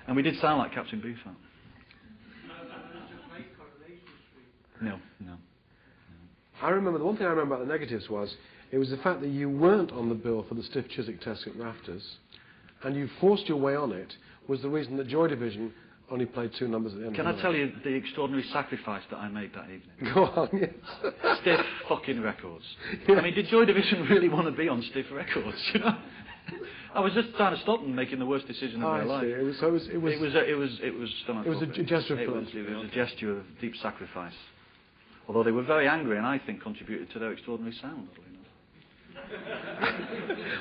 And we did sound like Captain Beefheart. No. I remember, the one thing I remember about the negatives was, it was the fact that you weren't on the bill for the stiff Chiswick test at Rafters, and you forced your way on it, was the reason that Joy Division only played 2 numbers at the end Can of I the tell you the extraordinary sacrifice that I made that evening? Go on, yes. Stiff fucking records. Yeah. I mean, did Joy Division really want to be on stiff records, you know? I was just trying to stop them making the worst decision of their life. It was stomach. It was a gesture of philanthropy. It was a gesture of deep sacrifice. Although they were very angry, and I think contributed to their extraordinary sound, oddly enough.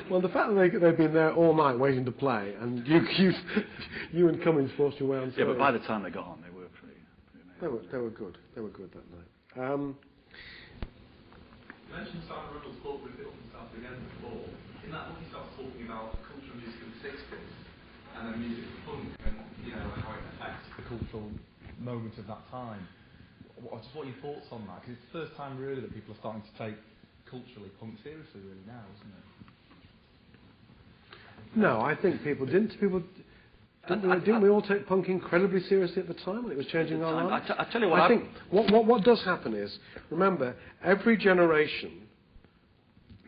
Well, the fact that they've been there all night waiting to play, and you and Cummins forced your way on stage. Yeah, but by the time they got on, they were pretty amazing. They were good. They were good that night. You mentioned Simon Ruddle's book, Rip It Up and Start Again before. In that book, he starts talking about cultural music of the 60s and then music for punk and how it affects the cultural moment of that time. What are your thoughts on that? Because it's the first time really that people are starting to take culturally punk seriously really now, isn't it? No, I think people didn't. Didn't we all take punk incredibly seriously at the time when it was changing our lives? I tell you what. I think what does happen is, remember, every generation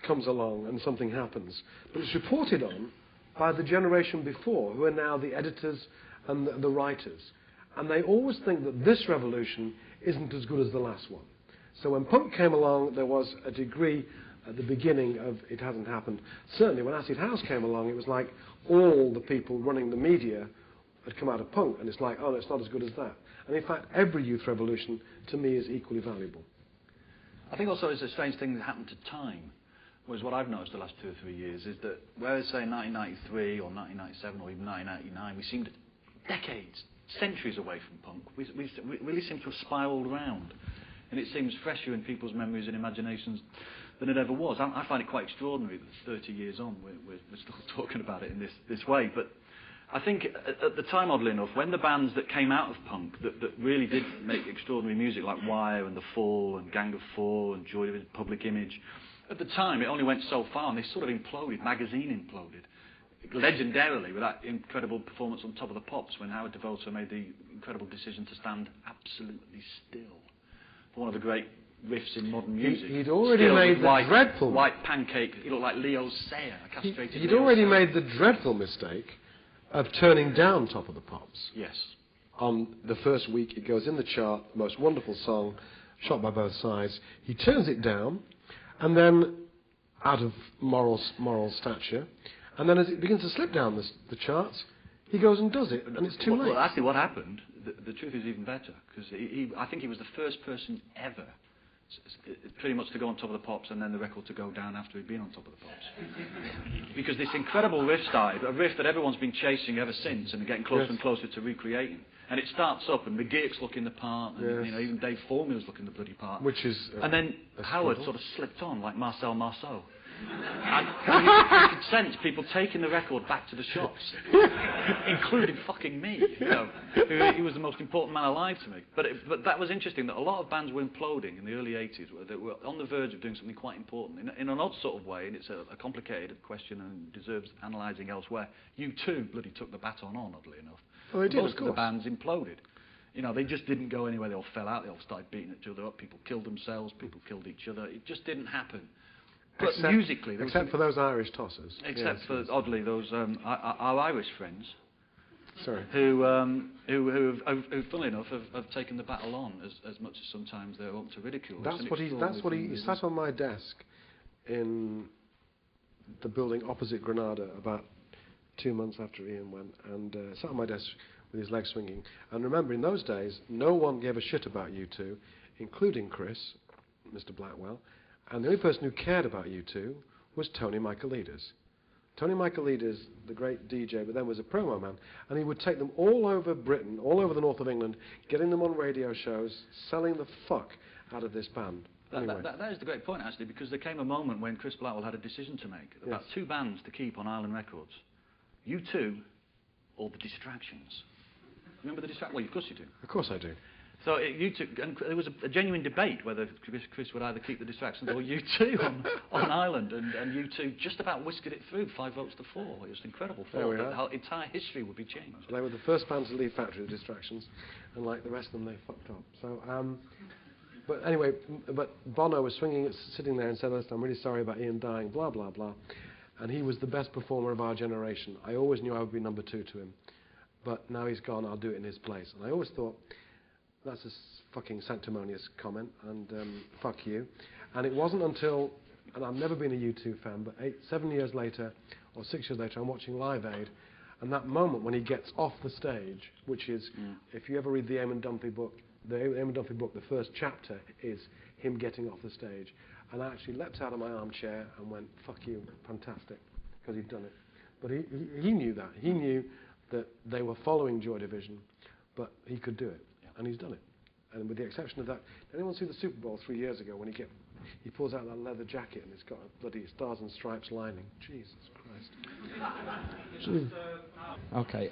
comes along and something happens, but it's reported on by the generation before, who are now the editors and the writers, and they always think that this revolution isn't as good as the last one. So when punk came along, there was a degree at the beginning of it hasn't happened. Certainly when Acid House came along, it was like all the people running the media had come out of punk, and it's like, oh, no, it's not as good as that. And in fact, every youth revolution, to me, is equally valuable. I think also it's a strange thing that happened to time, was what I've noticed the last 2 or 3 years, is that whereas, say, 1993 or 1997 or even 1999, we seemed decades, centuries away from punk. We really seem to have spiraled around. And it seems fresher in people's memories and imaginations than it ever was. I find it quite extraordinary that 30 years on we're still talking about it in this way. But I think at the time, oddly enough, when the bands that came out of punk that really did make extraordinary music, like Wire and The Fall and Gang of Four and Joy Division, Public Image, at the time it only went so far and they sort of imploded. Magazine imploded. Legendarily, with that incredible performance on Top of the Pops when Howard Devoto made the incredible decision to stand absolutely still. One of the great riffs in modern music. He'd already made the dreadful... White pancake, he looked like Leo Sayer, a castrated He'd already made the dreadful mistake of turning down Top of the Pops. Yes. On the first week, it goes in the chart, the most wonderful song, shot by both sides. He turns it down, and then, out of moral stature, and then as it begins to slip down the charts, he goes and does it, and it's too late. Well, actually what happened, the truth is even better, because I think he was the first person ever pretty much to go on Top of the Pops and then the record to go down after he'd been on Top of the Pops. Because this incredible riff started, a riff that everyone's been chasing ever since and getting closer and closer to recreating. And it starts up and McGeach's looking the part, and even Dave Formule's looking the bloody part. Which is... and then Howard sort of slipped on like Marcel Marceau. And you could sense people taking the record back to the shops, including fucking me, he was the most important man alive to me. But that was interesting, that a lot of bands were imploding in the early 80s, that were on the verge of doing something quite important, in an odd sort of way, and it's a complicated question and deserves analysing elsewhere. U2 bloody took the baton on, oddly enough. Oh, they did, Most of the bands imploded. They just didn't go anywhere, they all fell out, they all started beating each other up, people killed themselves, people killed each other, it just didn't happen. But musically... Except for those Irish tossers. Except for, oddly, those our Irish friends. Sorry. Who funnily enough, have taken the battle on as much as sometimes they're open to ridicule. That's what he sat on my desk in the building opposite Granada about 2 months after Ian went, and sat on my desk with his legs swinging. And remember, in those days, no one gave a shit about U2, including Chris, Mr. Blackwell. And the only person who cared about U2 was Tony Michaelides. Tony Michaelides, the great DJ, but then was a promo man, and he would take them all over Britain, all over the north of England, getting them on radio shows, selling the fuck out of this band. Anyway. That is the great point, actually, because there came a moment when Chris Blackwell had a decision to make about 2 bands to keep on Island Records. U2 or The Distractions. Remember The Distractions? Well, of course you do. Of course I do. So U2, and there was a genuine debate whether Chris would either keep the Distractions or U2 on Ireland, and U2 just about whisked it through, 5 votes to 4. It was incredible. There we The are. whole entire history would be changed. They were the first band to leave Factory, the Distractions, and like the rest of them, they fucked up. So, but anyway, but Bono was sitting there and said, "Listen, I'm really sorry about Ian dying, blah, blah, blah." And he was the best performer of our generation. I always knew I would be number 2 to him. But now he's gone, I'll do it in his place. And I always thought, that's a fucking sanctimonious comment, and fuck you. And it wasn't until, and I've never been a U2 fan, but 7 years later, or 6 years later, I'm watching Live Aid, and that moment when he gets off the stage, which is, if you ever read the Eamon Dunphy book, the first chapter is him getting off the stage. And I actually leapt out of my armchair and went, fuck you, fantastic, because he'd done it. But he knew that. He knew that they were following Joy Division, but he could do it, and he's done it. And with the exception of that, did anyone see the Super Bowl 3 years ago when he pulls out that leather jacket and it's got a bloody Stars and Stripes lining? Jesus Christ. Okay.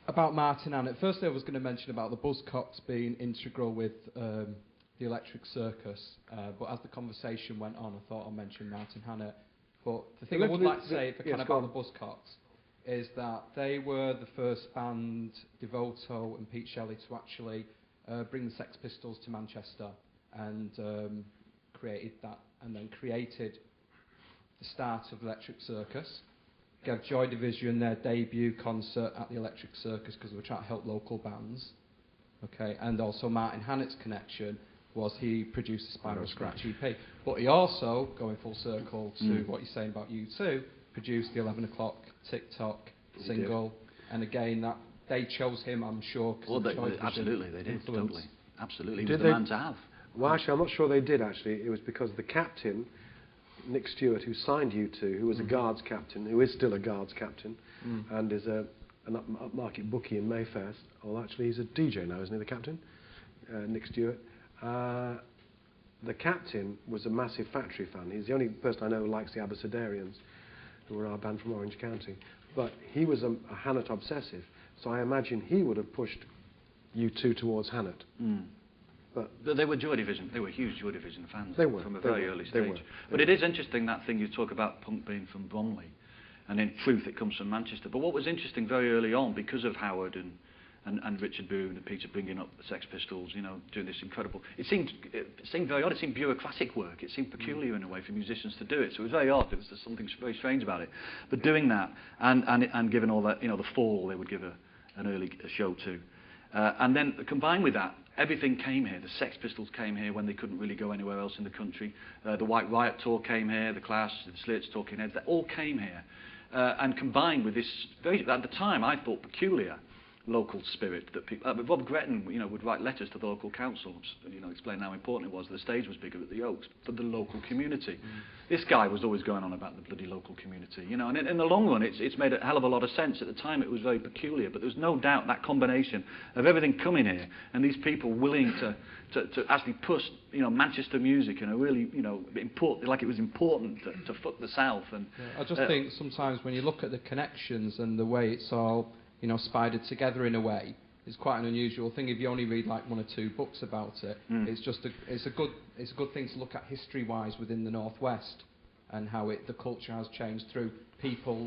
About Martin Hannett. Firstly, I was going to mention about the Buzzcocks being integral with the Electric Circus, but as the conversation went on, I thought I'd mention Martin Hannett. But the thing I would like to say about the Buzzcocks is that they were the first band, Devoto and Pete Shelley, to actually bring the Sex Pistols to Manchester and created that, and then created the start of Electric Circus. Gave Joy Division their debut concert at the Electric Circus because they were trying to help local bands. Okay, and also Martin Hannett's connection was he produced the Spiral Scratch EP, but he also, going full circle to what you're saying about U2, produced the 11 o'clock TikTok single, and again that they chose him, I'm sure. Absolutely, they did. Influence. Totally, absolutely. He was the man to have. Well, actually, I'm not sure they did. Actually, it was because the captain, Nick Stewart, who signed U2, who was a Guards captain, who is still a Guards captain, and is an upmarket bookie in Mayfair. Well, actually, he's a DJ now, isn't he? The captain, Nick Stewart. The captain was a massive Factory fan. He's the only person I know who likes the Abecedarians, who were our band from Orange County. But he was a Hannett obsessive, so I imagine he would have pushed U2 towards Hannett. But they were Joy Division. They were huge Joy Division fans from a very early stage. But it is interesting, that thing you talk about, punk being from Bromley, and in truth it comes from Manchester. But what was interesting very early on, because of Howard and Richard Boone and Peter bringing up the Sex Pistols, you know, doing this incredible... It seemed very odd. It seemed bureaucratic work. It seemed peculiar in a way for musicians to do it. So it was very odd. There was something very strange about it. But doing that, and given all that, you know, the Fall, they would give an early show to. And then combined with that, everything came here. The Sex Pistols came here when they couldn't really go anywhere else in the country. The White Riot tour came here. The Clash, the Slits, Talking Heads, they all came here. And combined with this, at the time, I thought peculiar local spirit that people... Rob Gretton, you know, would write letters to the local councils, you know, explain how important it was. The stage was bigger at the Oaks, but the local community. This guy was always going on about the bloody local community, you know, and in the long run, it's made a hell of a lot of sense. At the time, it was very peculiar, but there's no doubt that combination of everything coming here and these people willing to actually push, you know, Manchester music in a really, you know, important, like it was important to fuck the South. And I just think sometimes when you look at the connections and the way it's all, you know, spidered together in a way, it's quite an unusual thing. If you only read like 1 or 2 books about it, it's a good thing to look at history-wise within the Northwest and how the culture has changed through people